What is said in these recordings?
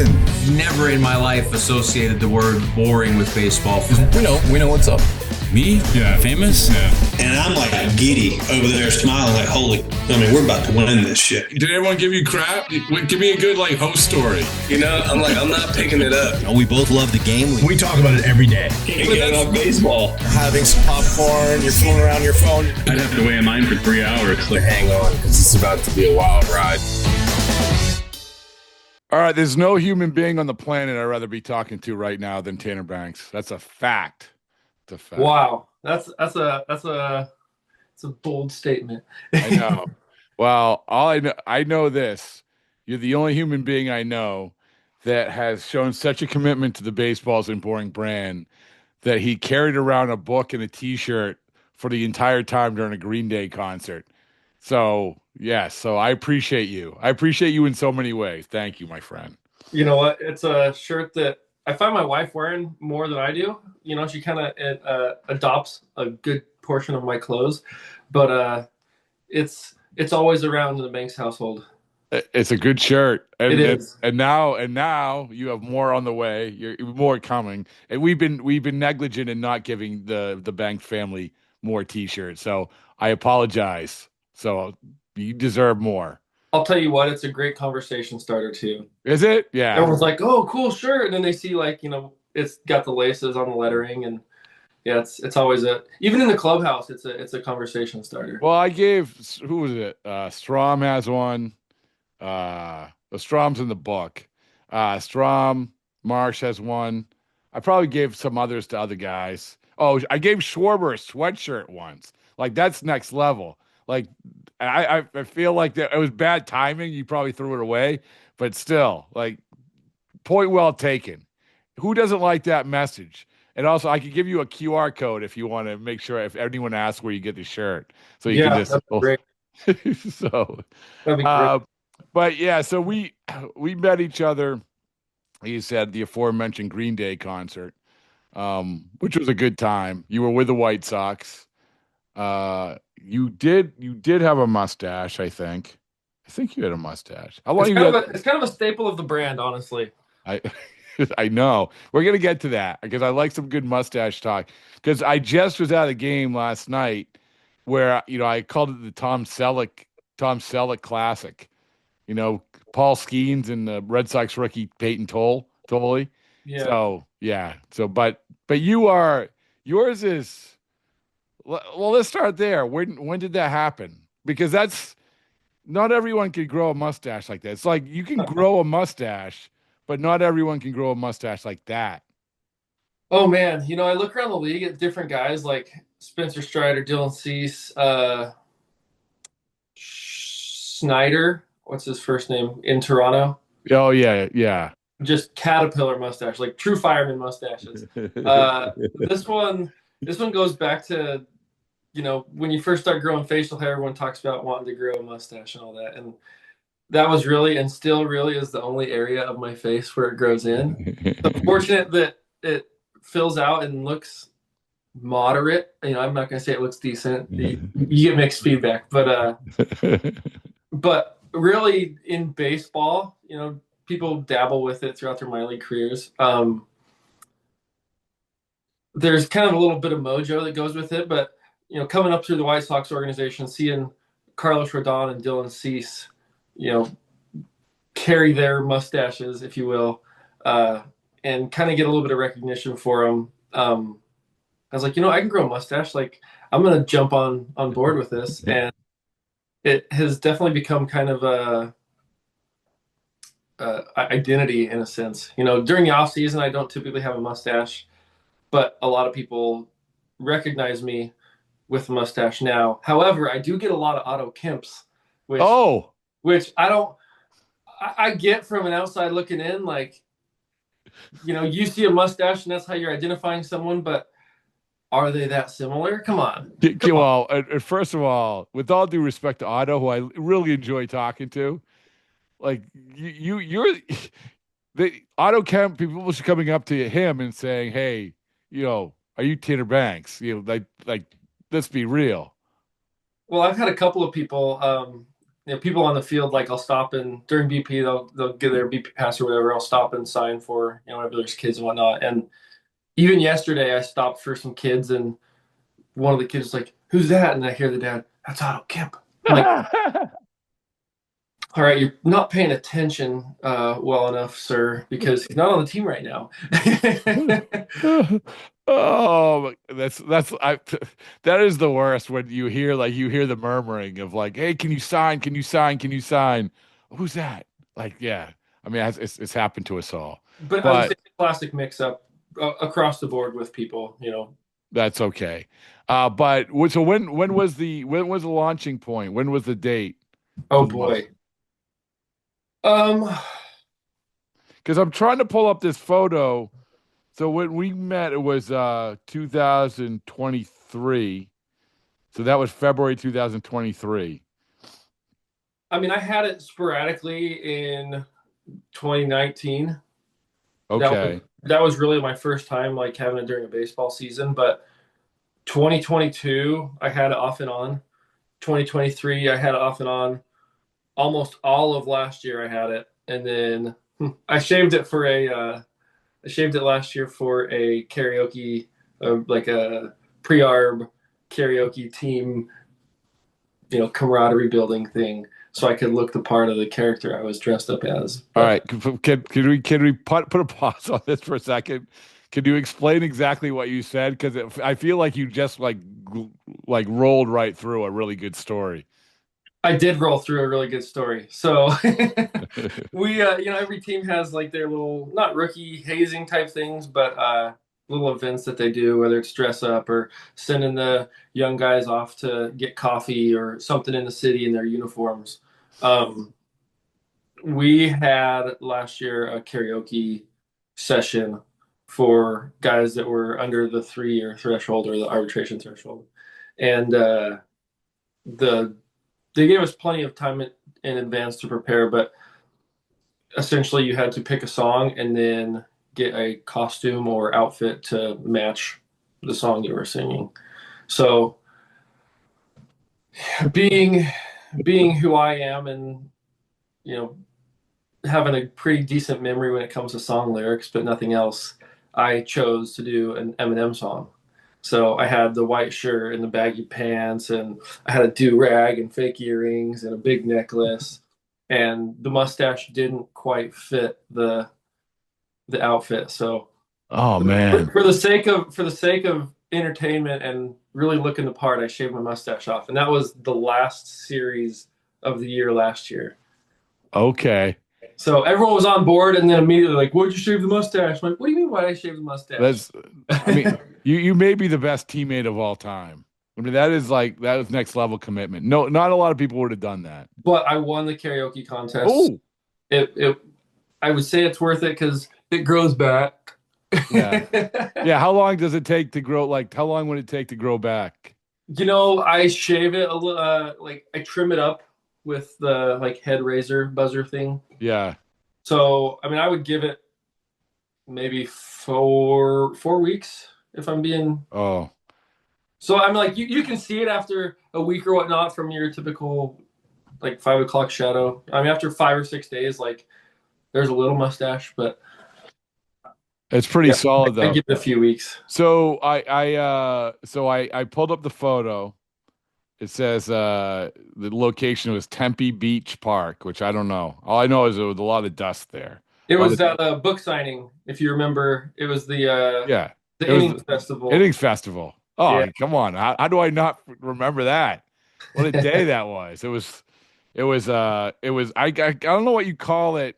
listen. Never in my life associated the word boring with baseball. We know what's up. Me? Yeah. Famous? Yeah. And I'm like giddy over there smiling like, we're about to win this shit. Did everyone give you crap? Give me a good host story. I'm not picking it up. We both love the game. We talk about it every day. Getting on baseball. Having some popcorn, you're fooling around your phone. I'd have to wait in line for 3 hours. Hang on, because it's about to be a wild ride. All right, there's no human being on the planet I'd rather be talking to right now than Tanner Banks. That's a fact. It's a fact. Wow, that's a bold statement. I know. Well, I know this. You're the only human being I know that has shown such a commitment to the Baseball's and Boring brand that he carried around a book and a T-shirt for the entire time during a Green Day concert. So, yes, so I appreciate you. I appreciate you in so many ways. Thank you, my friend. You know what? It's a shirt that I find my wife wearing more than I do. You know, she kind of adopts a good portion of my clothes, but it's always around in the Banks household. It's a good shirt. And, it is. And now you have more on the way. You're more coming. And we've been negligent in not giving the Banks family more T-shirts. So I apologize. So you deserve more. I'll tell you what, it's a great conversation starter too. Is it? Yeah. Everyone's like, "Oh, cool shirt," and then they see it's got the laces on the lettering, and yeah, it's always even in the clubhouse, it's a conversation starter. Well, I gave who was it? Strom has one. The Strom's in the book. Strom, Marsh has one. I probably gave some others to other guys. Oh, I gave Schwarber a sweatshirt once. That's next level. I feel like that it was bad timing. You probably threw it away, but still, point well taken. Who doesn't like that message? And also, I could give you a QR code if you want to make sure if anyone asks where you get the shirt, so you can just. That'd be great. So, that'd be great. But yeah, so we met each other. He said the aforementioned Green Day concert, which was a good time. You were with the White Sox. You did have a mustache, I think. I think you had a mustache. How long it's kind of a staple of the brand, honestly. I know. We're gonna get to that because I like some good mustache talk. Because I just was at a game last night where I called it the Tom Selleck Classic. Paul Skeens and the Red Sox rookie Peyton Tolle. Yeah. So yeah. So but yours is. Well, let's start there. When did that happen? Because that's not everyone can grow a mustache like that. It's like you can grow a mustache, but not everyone can grow a mustache like that. Oh man, I look around the league at different guys like Spencer Strider, Dylan Cease, Snyder. What's his first name in Toronto? Oh yeah. Just caterpillar mustache, like true fireman mustaches. This one goes back to, when you first start growing facial hair, everyone talks about wanting to grow a mustache and all that. And that was really, and still really is the only area of my face where it grows in. I'm fortunate that it fills out and looks moderate. I'm not going to say it looks decent. You get mixed feedback, but really in baseball, people dabble with it throughout their minor league careers. There's kind of a little bit of mojo that goes with it, but coming up through the White Sox organization, seeing Carlos Rodon and Dylan Cease, carry their mustaches, if you will, and kind of get a little bit of recognition for them. I was like, I can grow a mustache. I'm going to jump on board with this. And it has definitely become kind of a identity in a sense. During the off season, I don't typically have a mustache, but a lot of people recognize me with a mustache now. However, I do get a lot of auto Kemps, which I get from an outside looking in, you see a mustache and that's how you're identifying someone, but are they that similar? Come on. Well, first of all, with all due respect to Otto, who I really enjoy talking to, you're the Otto Kemp, people are coming up to him and saying, "Hey, are you Tanner Banks?" Let's be real. Well, I've had a couple of people, people on the field, like I'll stop and during BP, they'll give their BP pass or whatever. I'll stop and sign for, whenever there's kids and whatnot. And even yesterday, I stopped for some kids, and one of the kids was like, "Who's that?" And I hear the dad, "That's Otto Kemp." I'm like, all right, you're not paying attention well enough, sir, because he's not on the team right now. Oh, that is the worst when you hear the murmuring of like, "Hey, can you sign? Can you sign? Can you sign?" Who's that? Like, yeah. I mean, it's happened to us all. But I would say classic mix-up across the board with people, That's okay. But so when was the launching point? When was the date? Oh boy. Because I'm trying to pull up this photo. So when we met, it was 2023. So that was February 2023. I mean, I had it sporadically in 2019. Okay. That was really my first time like having it during a baseball season. But 2022, I had it off and on. 2023, I had it off and on. Almost all of last year, I had it, and then I shaved it last year for a karaoke, like a pre-arb karaoke team, camaraderie building thing, so I could look the part of the character I was dressed up as. All right, can we put a pause on this for a second? Can you explain exactly what you said? Because I feel like you just like rolled right through a really good story. I did roll through a really good story. So we, every team has like their little, not rookie hazing type things, but little events that they do, whether it's dress up or sending the young guys off to get coffee or something in the city in their uniforms. We had last year a karaoke session for guys that were under the 3-year threshold or the arbitration threshold. And they gave us plenty of time in advance to prepare, but essentially you had to pick a song and then get a costume or outfit to match the song you were singing. So being who I am and, having a pretty decent memory when it comes to song lyrics, but nothing else, I chose to do an Eminem song. So I had the white shirt and the baggy pants, and I had a do-rag and fake earrings and a big necklace, and the mustache didn't quite fit the outfit. So, oh man, for the sake of entertainment and really looking the part, I shaved my mustache off, and that was the last series of the year last year. Okay. So everyone was on board, and then immediately like, "Why'd you shave the mustache?" I'm like, "What do you mean? Why'd I shave the mustache?" You may be the best teammate of all time. I mean, that is next level commitment. No, not a lot of people would have done that. But I won the karaoke contest. Oh, I would say it's worth it because it grows back. Yeah. Yeah. How long does it take to grow? Like, how long would it take to grow back? I shave it a little, I trim it up with the head razor buzzer thing. Yeah. So, I mean, I would give it maybe 4 weeks if I'm being. Oh. So I'm like, you can see it after a week or whatnot from your typical 5 o'clock shadow. I mean, after 5 or 6 days, there's a little mustache, but it's pretty solid though. I give it a few weeks. So I pulled up the photo. It says the location was Tempe Beach Park, which I don't know. All I know is there was a lot of dust there. It was that book signing, if you remember. It was the Innings Festival. Innings Festival. Oh, yeah. Come on! How do I not remember that? What a day that was! It was. I don't know what you call it.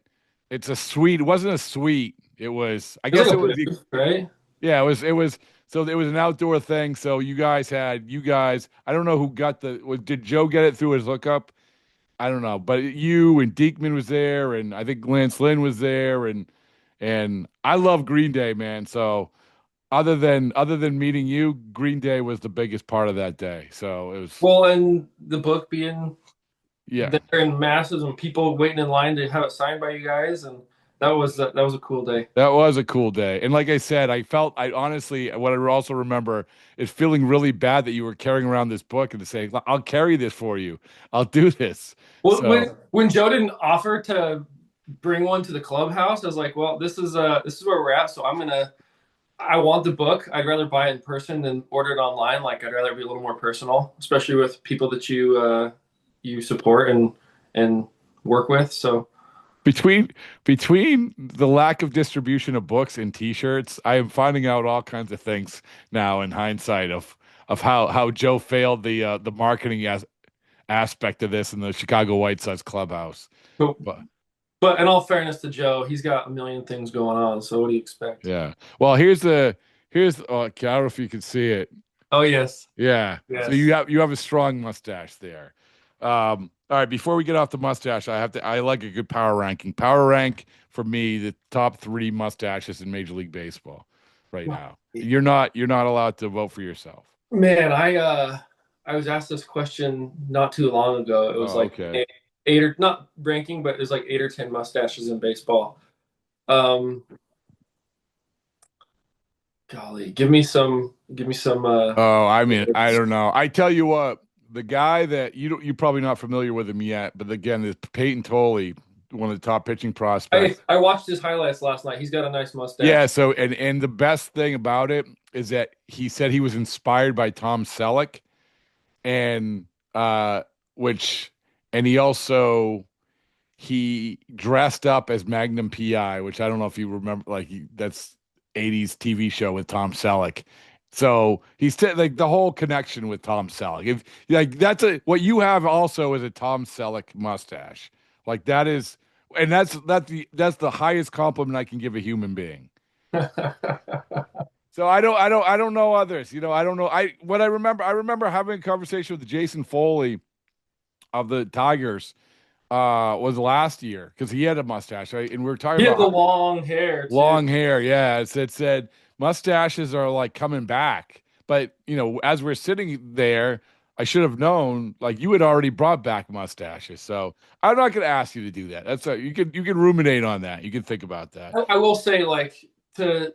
It's a suite. It wasn't a suite. It was. I guess it was right. Yeah, it was. So it was an outdoor thing. So you guys. I don't know who got did Joe get it through his hookup? I don't know, but you and Diekman was there, and I think Lance Lynn was there, and I love Green Day, man. So other than meeting you, Green Day was the biggest part of that day. So it was and the book being there in masses and people waiting in line to have it signed by you guys, and that was a cool day. That was a cool day. And like I said, I honestly, what I also remember is feeling really bad that you were carrying around this book and saying, I'll carry this for you. I'll do this. Well, So, when Joe didn't offer to bring one to the clubhouse, I was like, well, this is where we're at. So I want the book. I'd rather buy it in person than order it online. Like I'd rather be a little more personal, especially with people that you support and work with. So between the lack of distribution of books and T-shirts, I am finding out all kinds of things now in hindsight of how Joe failed the marketing aspect of this in the Chicago White Sox clubhouse. But in all fairness to Joe, he's got a million things going on. So what do you expect? Yeah. Well, here's I don't know if you can see it. Oh yes. Yeah. Yes. So you have a strong mustache there. All right. Before we get off the mustache, I like a good power ranking. Power rank for me the top 3 mustaches in Major League Baseball right now. You're not allowed to vote for yourself. Man, I was asked this question not too long ago. It was okay. 8 or not ranking, but it was like 8 or 10 mustaches in baseball. Golly, give me some. I mean, I don't know. I tell you what, the guy that you're probably not familiar with him yet, but again, is Peyton Tolley, one of the top pitching prospects. I watched his highlights last night. He's got a nice mustache. Yeah. So and the best thing about it is that he said he was inspired by Tom Selleck, and he dressed up as Magnum PI, which I don't know if you remember, that's 80s TV show with Tom Selleck. So he's like the whole connection with Tom Selleck. If like what you have also is a Tom Selleck mustache. Like that is, and that's the highest compliment I can give a human being. So I don't know others. I don't know. I remember having a conversation with Jason Foley of the Tigers was last year because he had a mustache, right? And we were talking about the long hair. Too. Long hair, yeah. It said mustaches are like coming back. But as we're sitting there, I should have known like you had already brought back mustaches. So I'm not gonna ask you to do that. That's you can ruminate on that. You can think about that. I will say to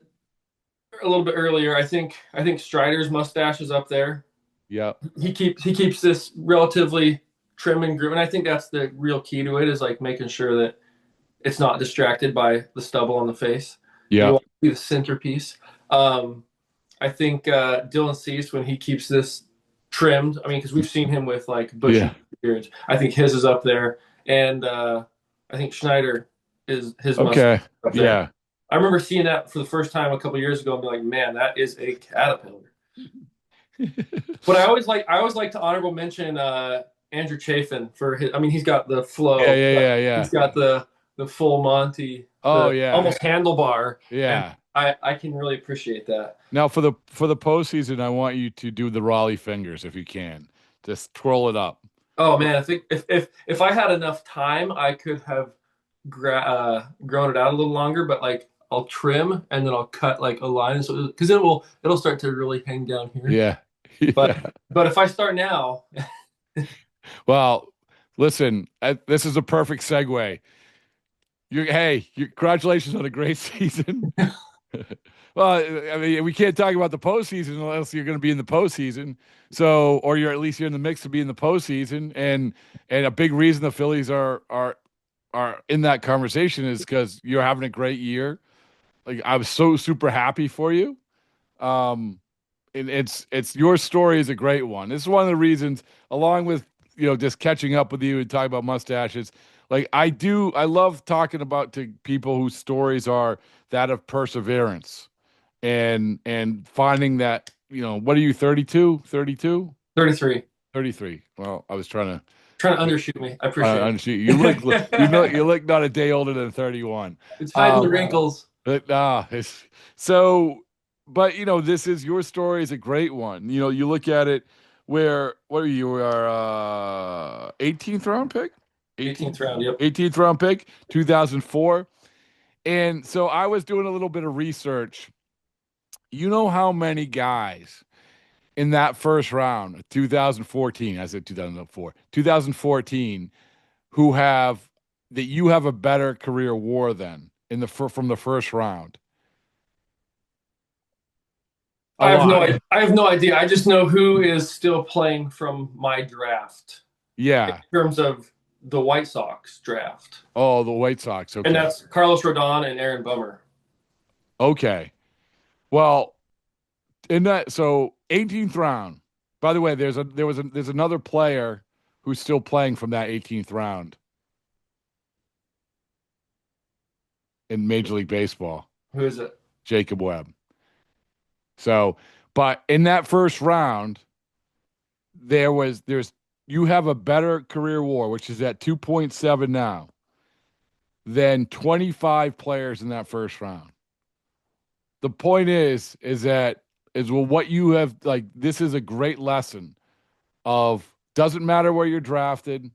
a little bit earlier, I think Strider's mustache is up there. Yeah. He keeps this relatively trim and groom, and I think that's the real key to it is like making sure that it's not distracted by the stubble on the face. Yeah. You want to be the centerpiece. I think Dylan Cease, when he keeps this trimmed, I mean, because we've seen him with like bushy beards. I think his is up there, and I think Schneider is his mustache up there. Yeah. I remember seeing that for the first time a couple years ago and be like, man, that is a caterpillar. But I always like to honorable mention Andrew Chafin for his. I mean, he's got the flow. Yeah. He's got the full Monty. Almost handlebar. Yeah. I can really appreciate that. Now for the postseason, I want you to do the Raleigh fingers if you can. Just twirl it up. Oh man, I think if I had enough time, I could have grown it out a little longer. But like I'll trim and then I'll cut like a line, so because it'll start to really hang down here. Yeah. But if I start now. Well, listen, this is a perfect segue. Congratulations on a great season. Well, I mean, we can't talk about the postseason unless you're going to be in the postseason. So, or you're in the mix to be in the postseason, and a big reason the Phillies are in that conversation is because you're having a great year. Like I was so super happy for you. And it's your story is a great one. This is one of the reasons, along with just catching up with you and talking about mustaches. Like I love talking to people whose stories are that of perseverance and finding that, what are you, 32? 32? 33. 33. Well, I was trying to undershoot me. I appreciate it. Undershoot. You look not a day older than 31. It's hiding the wrinkles. But this is your story is a great one. You look at it where what are you 18th round pick? 18th round, yep. 18th round pick, 2004. And so I was doing a little bit of research. You know how many guys in that first round, 2014, I said 2004, 2014, that you have a better career WAR than from the first round? I have no idea. I have no idea. I just know who is still playing from my draft. Yeah. In terms of the White Sox draft. Oh, the White Sox. Okay. And that's Carlos Rodon and Aaron Bummer. Okay. Well, in that, so 18th round. By the way, there's another player who's still playing from that 18th round in Major League Baseball. Who is it? Jacob Webb. So, but in that first round, you have a better career WAR, which is at 2.7 now, than 25 players in that first round. The point is what you have, like, this is a great lesson of, doesn't matter where you're drafted.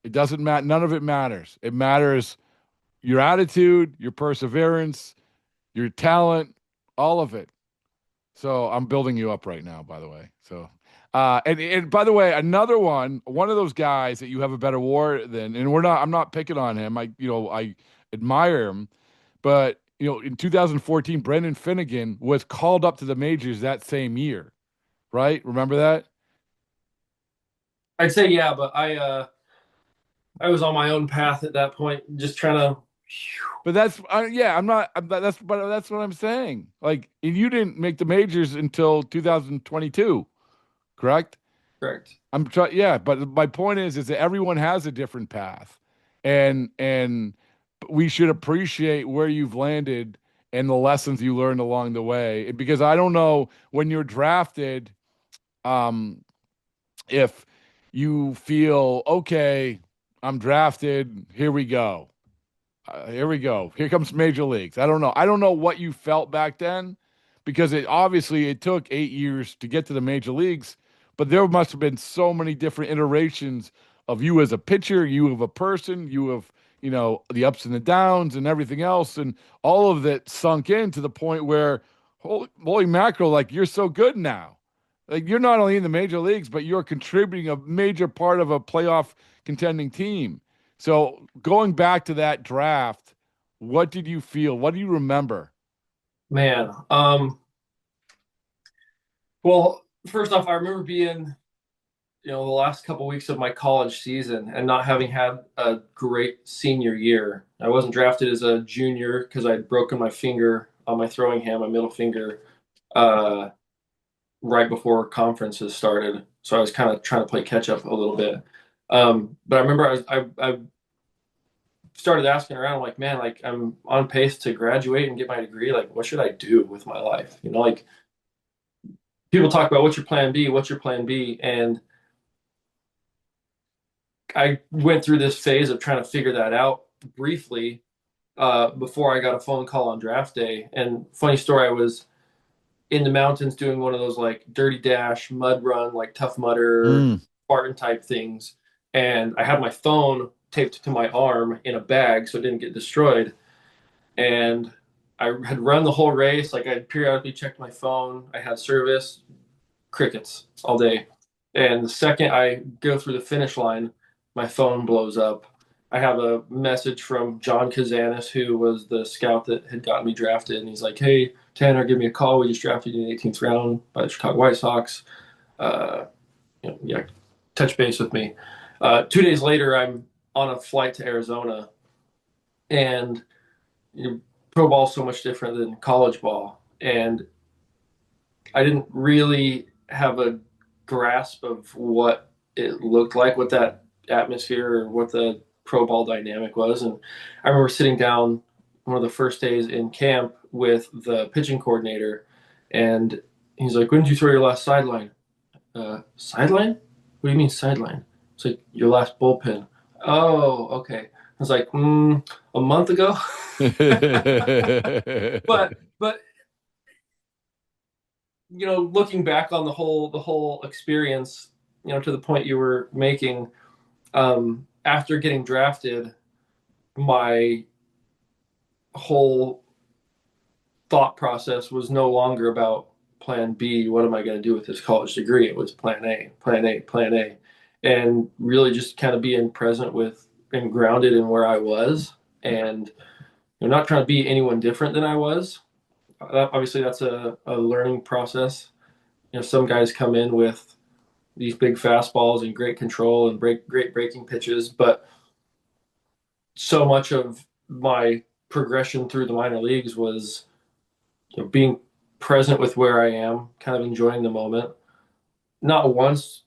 It doesn't matter. None of it matters. It matters your attitude, your perseverance, your talent, all of it. So I'm building you up right now, by the way. So, and by the way, another one of those guys that you have a better WAR than, and I'm not picking on him. I admire him, but in 2014, Brendan Finnegan was called up to the majors that same year, right? Remember that? I'd say yeah, but I was on my own path at that point, just trying to. But that's that's what I'm saying. Like, you didn't make the majors until 2022, correct? Correct. But my point is that everyone has a different path, and we should appreciate where you've landed and the lessons you learned along the way. Because I don't know, when you're drafted, if you feel, okay, I'm drafted, here we go. Here comes major leagues. I don't know what you felt back then, because it took 8 years to get to the major leagues, but there must have been so many different iterations of you as a pitcher, you of a person, you of, the ups and the downs and everything else. And all of that sunk in to the point where, holy mackerel, like, you're so good now. Like, you're not only in the major leagues, but you're contributing a major part of a playoff contending team. So going back to that draft, what did you feel? What do you remember? Man, well, first off, I remember being, the last couple of weeks of my college season and not having had a great senior year. I wasn't drafted as a junior because I'd broken my finger on my throwing hand, my middle finger, right before conferences started. So I was kind of trying to play catch up a little bit. But I remember I started asking around, like, man, like, I'm on pace to graduate and get my degree. Like, what should I do with my life? Like, people talk about, what's your plan B? What's your plan B? And I went through this phase of trying to figure that out briefly before I got a phone call on draft day. And funny story, I was in the mountains doing one of those, like, dirty dash mud run, like Tough Mudder, Spartan type things. And I had my phone taped to my arm in a bag so it didn't get destroyed. And I had run the whole race. Like, I'd periodically checked my phone. I had service, crickets all day. And the second I go through the finish line, my phone blows up. I have a message from John Kazanis, who was the scout that had gotten me drafted. And he's like, hey, Tanner, give me a call. We just drafted you in the 18th round by the Chicago White Sox. Touch base with me. 2 days later, I'm on a flight to Arizona, and pro ball is so much different than college ball. And I didn't really have a grasp of what it looked like, what that atmosphere or what the pro ball dynamic was. And I remember sitting down one of the first days in camp with the pitching coordinator, and he's like, when did you throw your last sideline? Sideline? What do you mean sideline? It's like, your last bullpen. Oh, okay. I was like, a month ago. but looking back on the whole experience, to the point you were making, after getting drafted, my whole thought process was no longer about plan B. What am I going to do with this college degree? It was plan A, plan A, plan A. And really just kind of being present with and grounded in where I was. And not trying to be anyone different than I was. Obviously, that's a learning process. Some guys come in with these big fastballs and great control and great breaking pitches, but so much of my progression through the minor leagues was being present with where I am, kind of enjoying the moment. Not once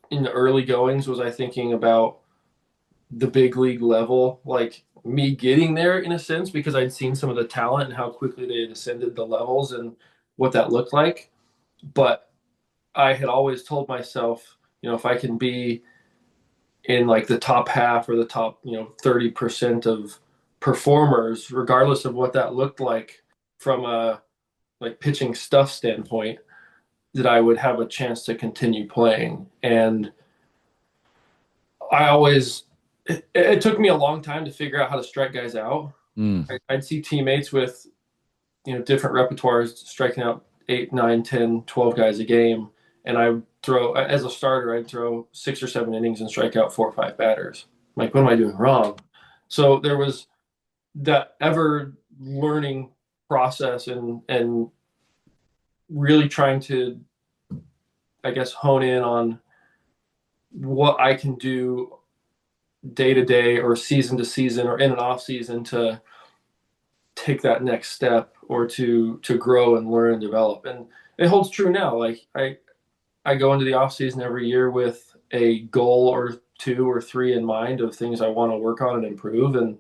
in the early goings was I thinking about the big league level, like me getting there in a sense, because I'd seen some of the talent and how quickly they had ascended the levels and what that looked like. But I had always told myself, if I can be in like the top half or the top, 30% of performers, regardless of what that looked like from a like pitching stuff standpoint, that I would have a chance to continue playing. And I always, it took me a long time to figure out how to strike guys out. I'd see teammates with, different repertoires striking out 8, 9, 10, 12 guys a game. And I throw, as a starter, I'd throw 6 or 7 innings and strike out 4 or 5 batters. I'm like, what am I doing wrong? So there was that ever learning process and really trying to, I guess, hone in on what I can do day to day or season to season or in an off season to take that next step or to grow and learn and develop. And it holds true now. Like I go into the off season every year with a goal or 2 or 3 in mind of things I want to work on and improve. And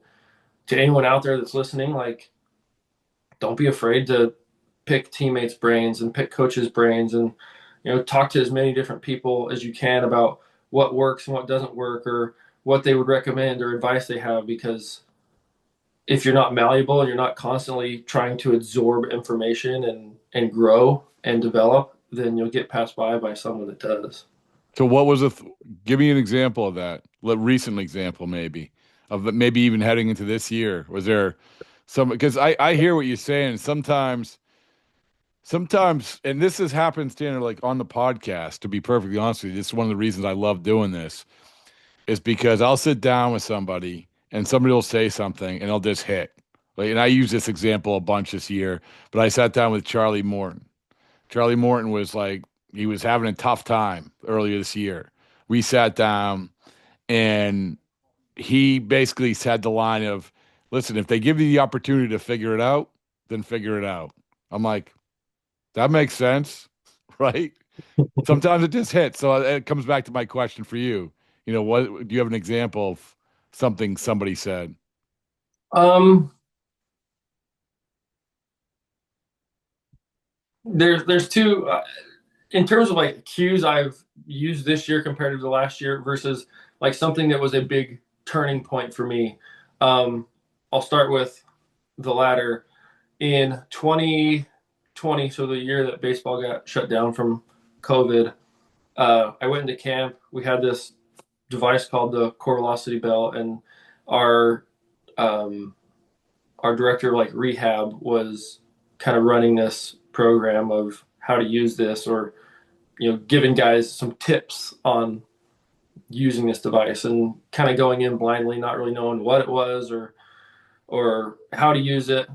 to anyone out there that's listening, like, don't be afraid to pick teammates' brains and pick coaches' brains and, talk to as many different people as you can about what works and what doesn't work or what they would recommend or advice they have. Because if you're not malleable and you're not constantly trying to absorb information and grow and develop, then you'll get passed by someone that does. So what was give me an example of that, a recent example maybe, of maybe even heading into this year. Was there some, because I hear what you're saying. Sometimes, and this has happened, Tanner, like on the podcast, to be perfectly honest with you, this is one of the reasons I love doing this, is because I'll sit down with somebody and somebody will say something and they'll just hit. Like, and I use this example a bunch this year, but I sat down with Charlie Morton. Charlie Morton was like, he was having a tough time earlier this year. We sat down and he basically said the line of, listen, if they give you the opportunity to figure it out, then figure it out. I'm like, that makes sense, right? Sometimes it just hits. So it comes back to my question for you. What do you have an example of something somebody said? There's 2 in terms of like cues I've used this year compared to the last year versus like something that was a big turning point for me. I'll start with the latter. In 2020, so the year that baseball got shut down from COVID, I went into camp. We had this device called the core velocity belt, and our director of like rehab was kind of running this program of how to use this, or giving guys some tips on using this device, and kind of going in blindly, not really knowing what it was or how to use it.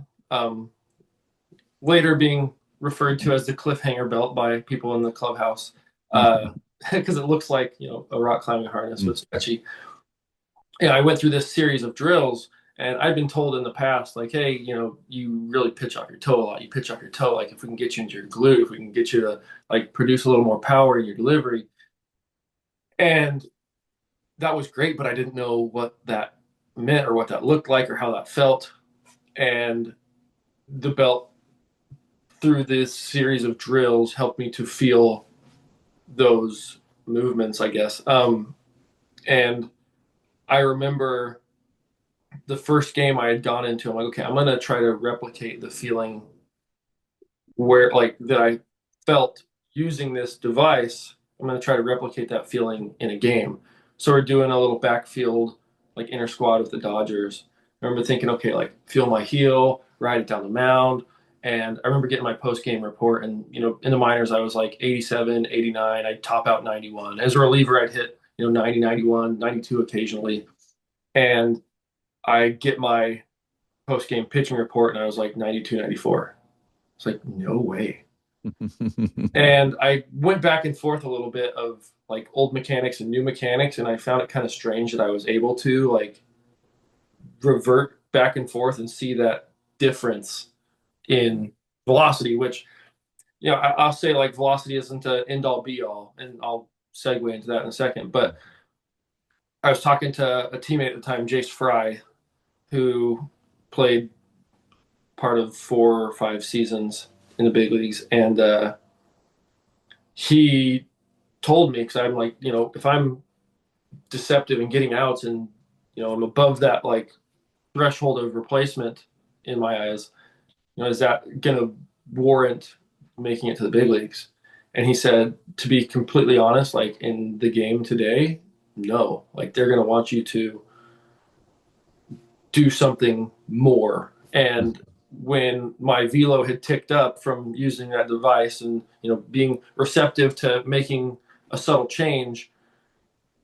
Later being referred to as the cliffhanger belt by people in the clubhouse, because it looks like a rock climbing harness, but sketchy. I went through this series of drills, and I've been told in the past, like, hey, you really pitch off your toe a lot. You pitch off your toe. Like, if we can get you into your glute, if we can get you to like produce a little more power in your delivery. And that was great, but I didn't know what that meant or what that looked like or how that felt. And the belt, through this series of drills, helped me to feel those movements, I guess. And I remember the first game I had gone into, I'm like, okay, I'm going to try to replicate the feeling where like that I felt using this device. I'm going to try to replicate that feeling in a game. So we're doing a little backfield, like inner squad with the Dodgers. I remember thinking, okay, like feel my heel, ride it down the mound. And I remember getting my post-game report, and, in the minors, I was like 87, 89. I'd top out 91. As a reliever, I'd hit, 90, 91, 92 occasionally. And I get my post game pitching report, and I was like 92, 94. It's like, no way. And I went back and forth a little bit of like old mechanics and new mechanics, and I found it kind of strange that I was able to like revert back and forth and see that difference in velocity, which, I'll say like velocity isn't an end all be all, and I'll segue into that in a second. But I was talking to a teammate at the time, Jace Fry, who played part of 4 or 5 seasons in the big leagues, and he told me, because I'm like, if I'm deceptive and getting outs, and I'm above that like threshold of replacement in my eyes, is that gonna warrant making it to the big leagues? And he said, to be completely honest, like in the game today, no, like they're gonna want you to do something more. And when my velo had ticked up from using that device and being receptive to making a subtle change,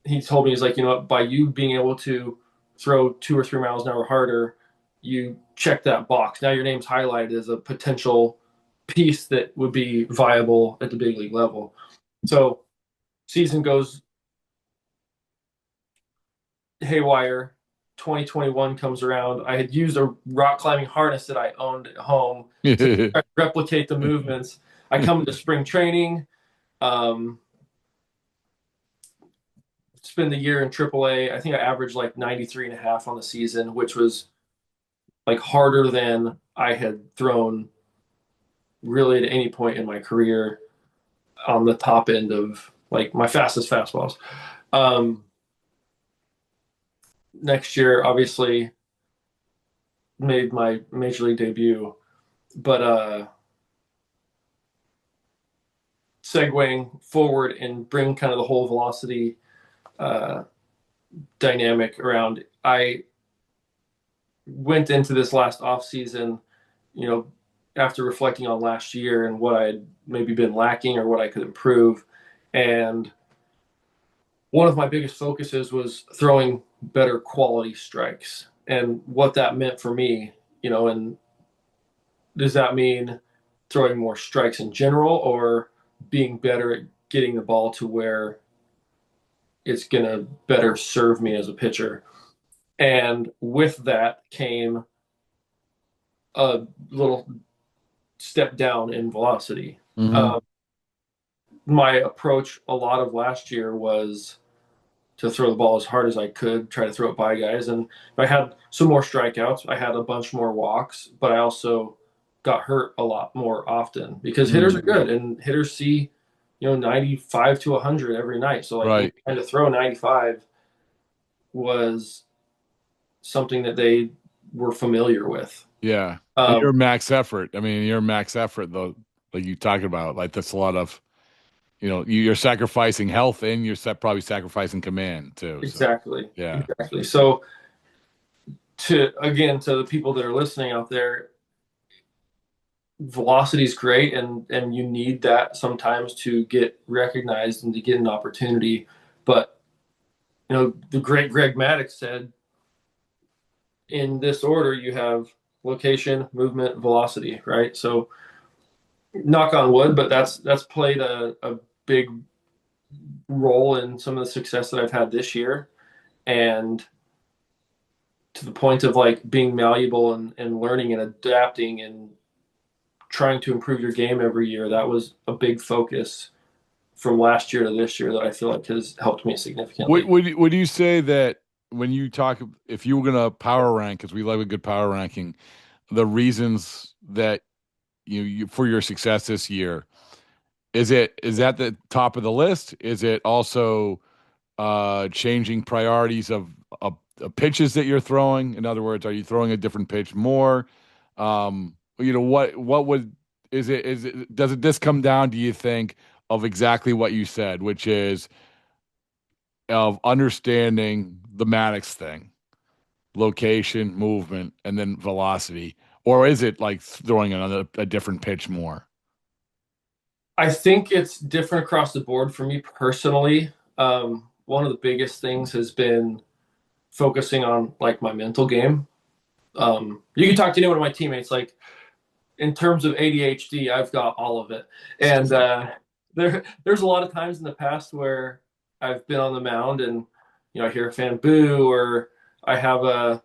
he told me, he's like, by you being able to throw 2 or 3 miles an hour harder, you check that box. Now your name's highlighted as a potential piece that would be viable at the big league level. So season goes haywire. 2021 comes around. I had used a rock climbing harness that I owned at home to replicate the movements. I come to spring training, spend the year in AAA. I think I averaged like 93.5 on the season, which was like harder than I had thrown really at any point in my career on the top end of like my fastest fastballs. Next year, obviously, made my major league debut, but segueing forward and bring kind of the whole velocity dynamic around. I went into this last off season, after reflecting on last year and what I had maybe been lacking or what I could improve, and one of my biggest focuses was throwing better quality strikes, and what that meant for me, and does that mean throwing more strikes in general, or being better at getting the ball to where it's going to better serve me as a pitcher? And with that came a little step down in velocity. Mm-hmm. My approach a lot of last year was to throw the ball as hard as I could, try to throw it by guys. And I had some more strikeouts. I had a bunch more walks, but I also got hurt a lot more often because hitters are good, and hitters see, 95 to 100 every night. So like trying to throw 95 was something that they were familiar with. Yeah. Your max effort. I mean, your max effort, though, like you talked about, like that's a lot of, you're sacrificing health and you're probably sacrificing command too. Exactly. So, yeah. Exactly. So to the people that are listening out there, velocity is great, and you need that sometimes to get recognized and to get an opportunity. But, the great Greg Maddux said, in this order, you have location, movement, velocity, right? So knock on wood, but that's played a big role in some of the success that I've had this year. And to the point of like being malleable and learning and adapting and trying to improve your game every year, that was a big focus from last year to this year that I feel like has helped me significantly. Would you say that when you talk, if you were going to power rank, because we love a good power ranking, the reasons that you for your success this year, is that the top of the list? Is it also changing priorities of pitches that you're throwing? In other words, are you throwing a different pitch more? What would is it does it this come down, do you think, of exactly what you said, which is of understanding the Maddox thing, location, movement, and then velocity? Or is it like throwing a different pitch more? I think it's different across the board for me personally. One of the biggest things has been focusing on like my mental game. You can talk to any one of my teammates. Like in terms of ADHD, I've got all of it. And there's a lot of times in the past where I've been on the mound and I hear a fan boo, or I have a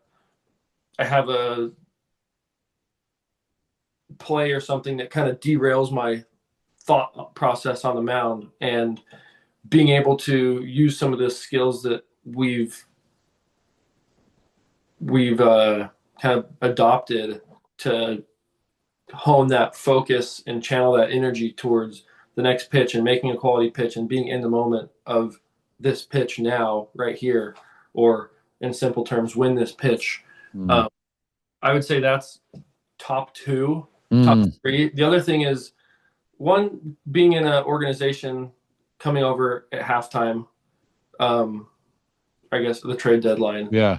play or something that kind of derails my thought process on the mound, and being able to use some of the skills that we've kind of adopted to hone that focus and channel that energy towards the next pitch and making a quality pitch and being in the moment of this pitch now right here, or in simple terms, win this pitch. I would say that's top two, top three. The other thing is, one, being in an organization coming over at halftime, I guess the trade deadline. Yeah.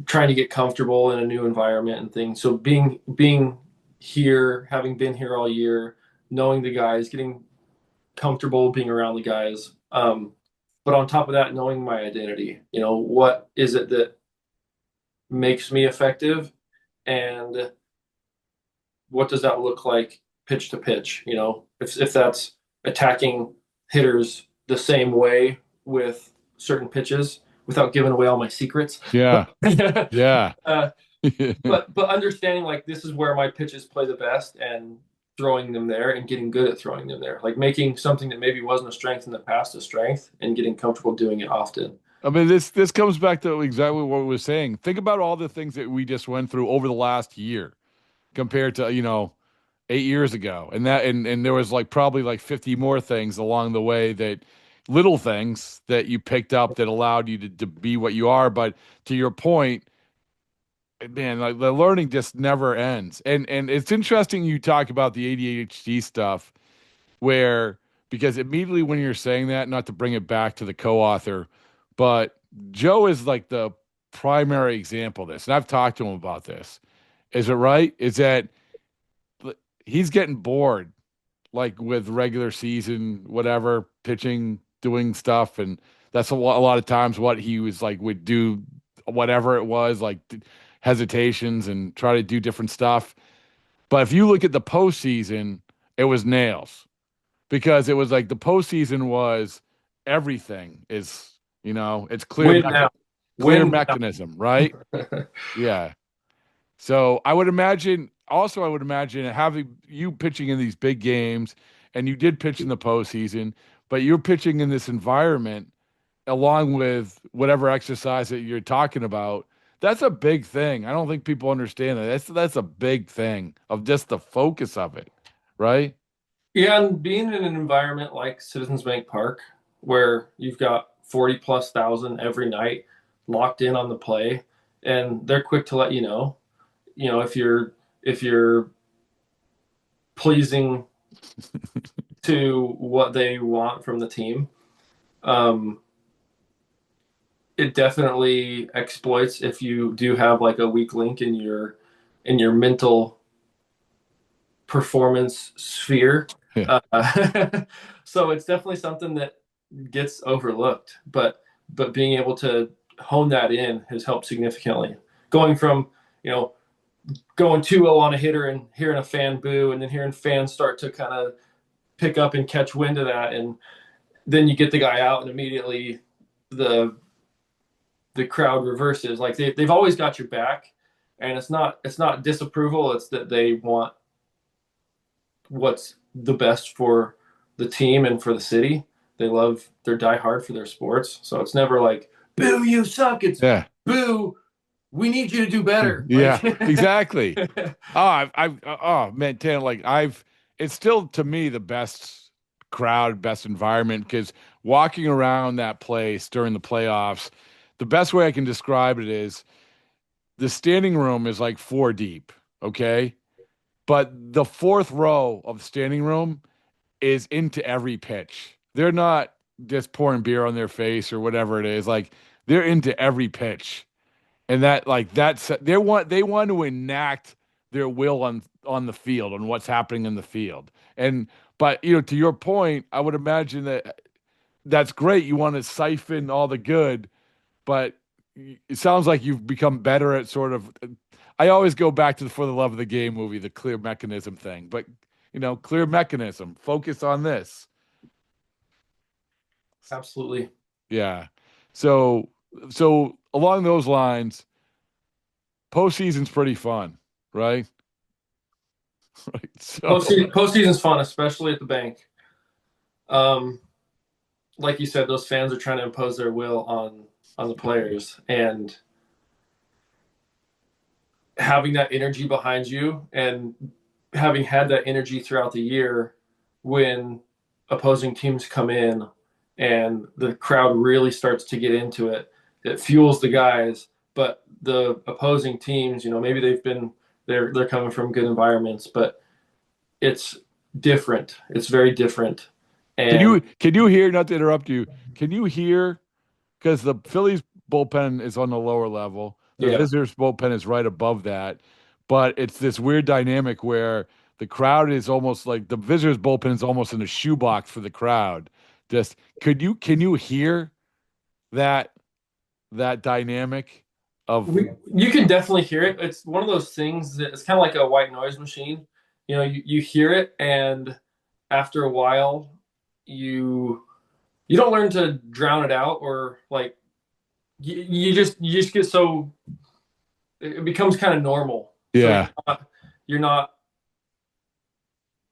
Trying to get comfortable in a new environment and things. So being here, having been here all year, knowing the guys, getting comfortable being around the guys. But on top of that, knowing my identity, what is it that makes me effective, and what does that look like pitch to pitch? If that's attacking hitters the same way with certain pitches without giving away all my secrets. Yeah. Yeah. But understanding, like, this is where my pitches play the best, and throwing them there and getting good at throwing them there, like making something that maybe wasn't a strength in the past a strength, and getting comfortable doing it often. I mean, this comes back to exactly what we were saying. Think about all the things that we just went through over the last year compared to, 8 years ago. And there was probably 50 more things along the way, that little things that you picked up that allowed you to be what you are. But to your point, man, the learning just never ends. And it's interesting you talk about the ADHD stuff, because immediately when you're saying that, not to bring it back to the co-author, but Joe is the primary example of this. And I've talked to him about this. Is it right? Is that he's getting bored, with regular season, whatever, pitching, doing stuff. And that's a lot of times what he was would do, whatever it was, hesitations and try to do different stuff. But if you look at the postseason, it was nails, because it was the postseason was everything is, it's clear, mechanism, right? Yeah. So I would imagine having you pitching in these big games, and you did pitch in the postseason, but you're pitching in this environment along with whatever exercise that you're talking about. That's a big thing. I don't think people understand that. That's a big thing of just the focus of it, right? Yeah, and being in an environment like Citizens Bank Park, where you've got 40,000+ every night locked in on the play, and they're quick to let you know, if you're pleasing to what they want from the team. It definitely exploits if you do have a weak link in your mental performance sphere. Yeah. So it's definitely something that gets overlooked, but being able to hone that in has helped significantly. Going from, going 2-0 on a hitter and hearing a fan boo, and then hearing fans start to kind of pick up and catch wind of that, and then you get the guy out, and immediately the crowd reverses. They've always got your back, and it's not disapproval. It's that they want what's the best for the team and for the city. They're diehard for their sports. So it's never boo, you suck. It's boo, we need you to do better. Yeah, exactly. Oh man, Tanner, it's still to me the best crowd, best environment, because walking around that place during the playoffs, the best way I can describe it is the standing room is 4 deep, okay? But the 4th row of the standing room is into every pitch. They're not just pouring beer on their face or whatever it is. They're into every pitch. And that's they want to enact their will on the field, on what's happening in the field. But to your point, I would imagine that's great. You want to siphon all the good, but it sounds like you've become better at sort of I always go back to the For the Love of the Game movie, the clear mechanism thing. But clear mechanism. Focus on this. Absolutely. Yeah. So along those lines, postseason's pretty fun, right? Right. So Postseason's fun, especially at the bank. Like you said, those fans are trying to impose their will on the players, and having that energy behind you, and having had that energy throughout the year, when opposing teams come in and the crowd really starts to get into it, it fuels the guys. But the opposing teams, maybe they're coming from good environments, but it's different. It's very different. And can you hear, not to interrupt you, can you hear, because the Phillies bullpen is on the lower level, the yeah, visitors bullpen is right above that, but it's this weird dynamic where the crowd is almost like the visitors bullpen is almost in a shoebox for the crowd. Just can you hear that dynamic of you can definitely hear it. It's one of those things that it's kind of like a white noise machine. You hear it, and after a while, you don't learn to drown it out, or like you just get so it becomes kind of normal. So yeah. you're not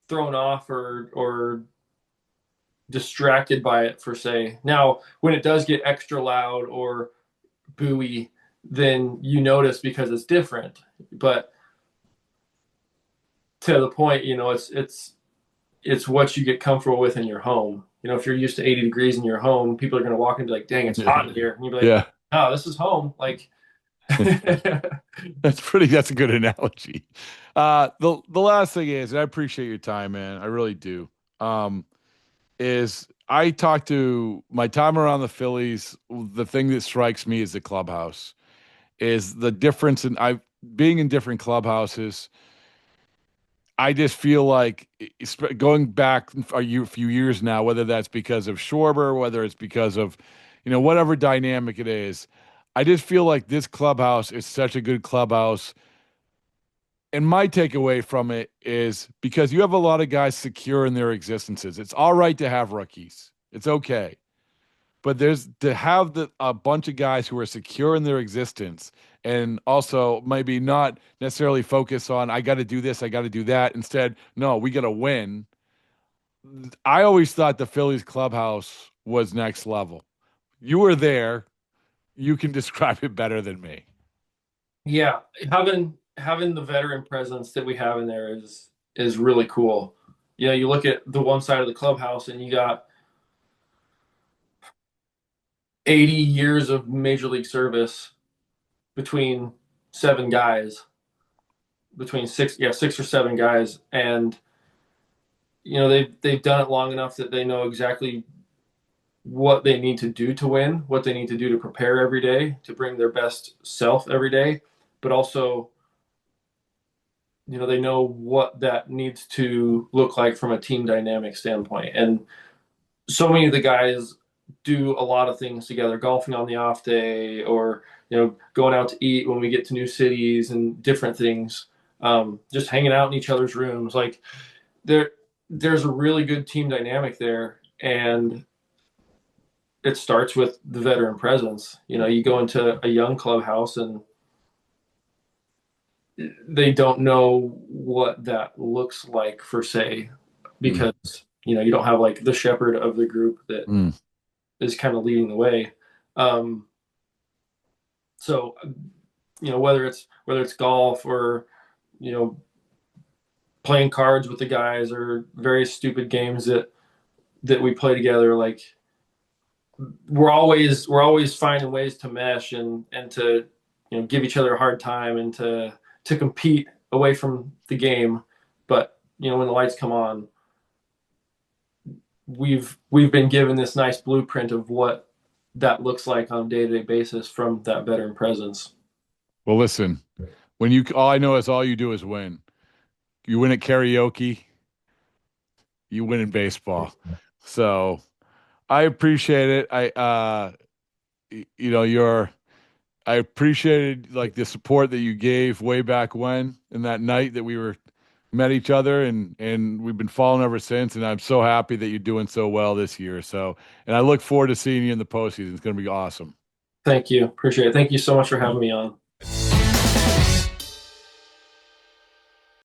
thrown off or distracted by it per se. Now, when it does get extra loud or buoy, then you notice because it's different. But to the point, it's what you get comfortable with in your home. If you're used to 80 degrees in your home, people are going to walk in and be like, "Dang, it's hot in here," and you'll be like, Yeah. "No, this is home." Like, That's a good analogy. The last thing is, and I appreciate your time, man. I really do. Is I talk to my time around the Phillies, the thing that strikes me is the clubhouse, is the difference in I being in different clubhouses. I just feel like going back few years now, whether that's because of Schwarber, whether it's because of, whatever dynamic it is, I just feel like this clubhouse is such a good clubhouse. And my takeaway from it is because you have a lot of guys secure in their existences. It's all right to have rookies. It's okay. But there's to have a bunch of guys who are secure in their existence and also maybe not necessarily focus on, I got to do this, I got to do that. Instead, no, we got to win. I always thought the Phillies clubhouse was next level. You were there. You can describe it better than me. yeah, having the veteran presence that we have in there is really cool. You look at the one side of the clubhouse, and you got 80 years of major league service between seven guys, between six or seven guys, and they've done it long enough that they know exactly what they need to do to win, what they need to do to prepare every day, to bring their best self every day, but also they know what that needs to look like from a team dynamic standpoint. And so many of the guys do a lot of things together, golfing on the off day, or going out to eat when we get to new cities and different things, just hanging out in each other's rooms. Like there's a really good team dynamic there, and it starts with the veteran presence. You go into a young clubhouse and they don't know what that looks like per se, because you don't have like the shepherd of the group that is kind of leading the way. So whether it's golf or playing cards with the guys, or various stupid games that we play together, like we're always finding ways to mesh and to give each other a hard time, and to compete away from the game. But when the lights come on, we've been given this nice blueprint of what that looks like on a day-to-day basis from that veteran presence. Well, listen, all I know is all you do is win. You win at karaoke, you win in baseball. So I appreciate it. I, you're, I appreciated like the support that you gave way back when in that night that we met each other, and we've been following ever since. And I'm so happy that you're doing so well this year. So, and I look forward to seeing you in the postseason. It's going to be awesome. Thank you. Appreciate it. Thank you so much for having me on.